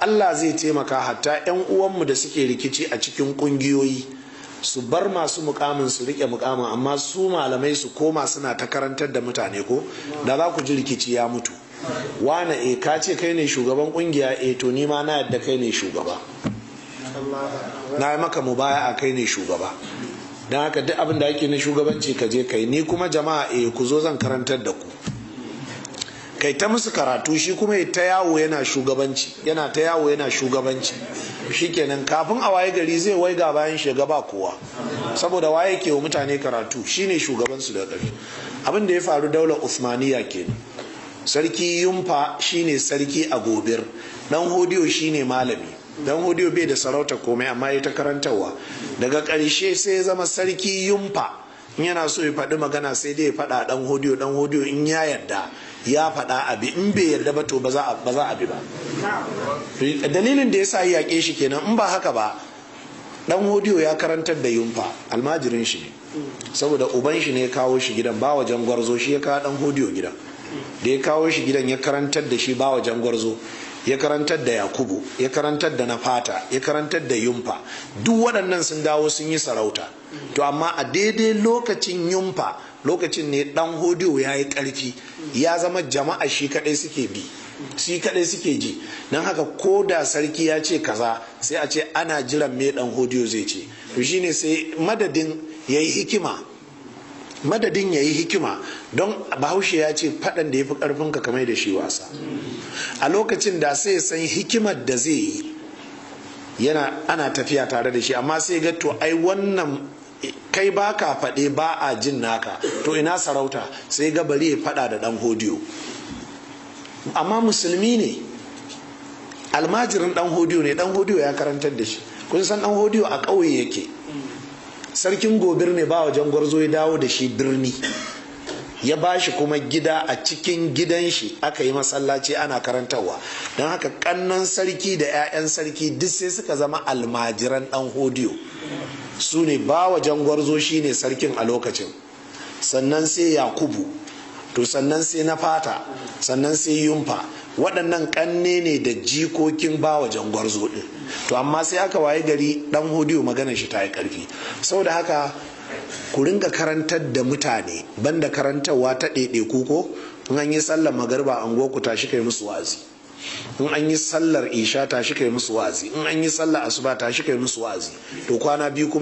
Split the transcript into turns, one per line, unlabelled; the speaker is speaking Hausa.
Allah zai taimaka hatta 'yan uwanmu da suke rikici a cikin kungiyoyi su bar masu mukamin su rike mukamin, amma su malamai su koma suna ta karantar da mutane, ko da za ku ji rikici ya mutu. Wane ka ce kai ne shugaban kungiya, to ni ma na yadda kai ne shugaba, na yi maka mubaya'a kai ne shugaba, don haka duk abin da ake na shugabanci ka je kai, ni kuma jama'a ku zo zan karantar da ku, kai ta musu karatu, shi kuma ya ta yawo yana shugabanci, yana ta yawo yana shugabanci. Shikenan kafin a waye gari zai waiga bayan shiga ba kowa, saboda waye ke wa mutane karatu, shine shugabansu da ƙarfi. Abin da ya faru daular Usmaniya kenan. Sarki Yumfa shine sarki a Gobir, dan Hodiyo shine malami. Dan Hodiyo bai da sarauta komai amma ya ta karantarwa. Daga ƙarshe sai ya zama sarki Yumfa in yana so ya faɗi magana sai dai ya faɗa dan Hodiyo, dan Hodiyo in ya yarda ya faɗa abi, in bai yarda ba to ba za a bi ba. Dalilin da ya sa ya yaƙe shi kenan, in ba haka ba dan Hodiyo ya karantar da Yumfa, almajirin shi ne, saboda uban shi ne ya kawo shi gidan, ba wajen gwarzo shi ya kawo dan Hodiyo gidan. Da ya kawo shi gidan ya karantar da shi ba wajen gwarzo, ya karantar da Yakubu, ya karantar da Nafata, ya karantar da Yumfa. Duk waɗannan sun dawo sun yi sarauta. To amma a daidai lokacin Yumfa, lokacin ne dan Hodiyo ya yi ƙarfi, ya zama jama'a shi kaɗai suke bi, shi kaɗai suke ji. Don haka ko da sarki ya ce kaza sai a ce ana jiran me dan Hodiyo zai ce. To shine sai madadin ya yi hikima, don Bahaushe ya ce faɗan da ya fi ƙarfinka kamar da shi wasa. A lokacin da sai san hikimar da zai yi, ana tafiya tare da shi, amma sai ga to ai wannan kai ba ka faɗe ba a jin naka, to ina sarauta, sai ga bari ya faɗa da ɗan Hodiyo. Amma musulmi ne, almajirin ɗan Hodiyo ne, ɗan Hodiyo ya karantar da shi. Kun san ɗan Hodiyo a ƙauye yake, sarkin Gobir ne ba wajen gwarzo ya dawo da shi birni, ya ba shi kuma gida, a cikin gidan shi aka yi masallaci ana karantarwa. Don haka kannan sarki da 'ya'yan sarki duk sai suka zama almajiran dan Hodiyo. Su ne ba wajen gwarzo shi ne sarkin a lokacin, sannan sai Yakubu, to sannan sai Nafata, sannan sai Yumfa. Waɗannan ƙanne ne da jikokin ba wajen gwarzo ɗin. To amma sai aka waye gari ɗan Hodiyo magana shi ta yi ƙarfi. Saboda haka ku ringa karantar da mutane, banda karantarwa ta ɗaiɗaiku, ko in an yi sallar magariba an ku tashi kai musu wa'azi, in an yi sallar isha tashi kai musu wa'azi, in an yi sallar asuba tashi kai musu wa'azi. To kwana biyu kuma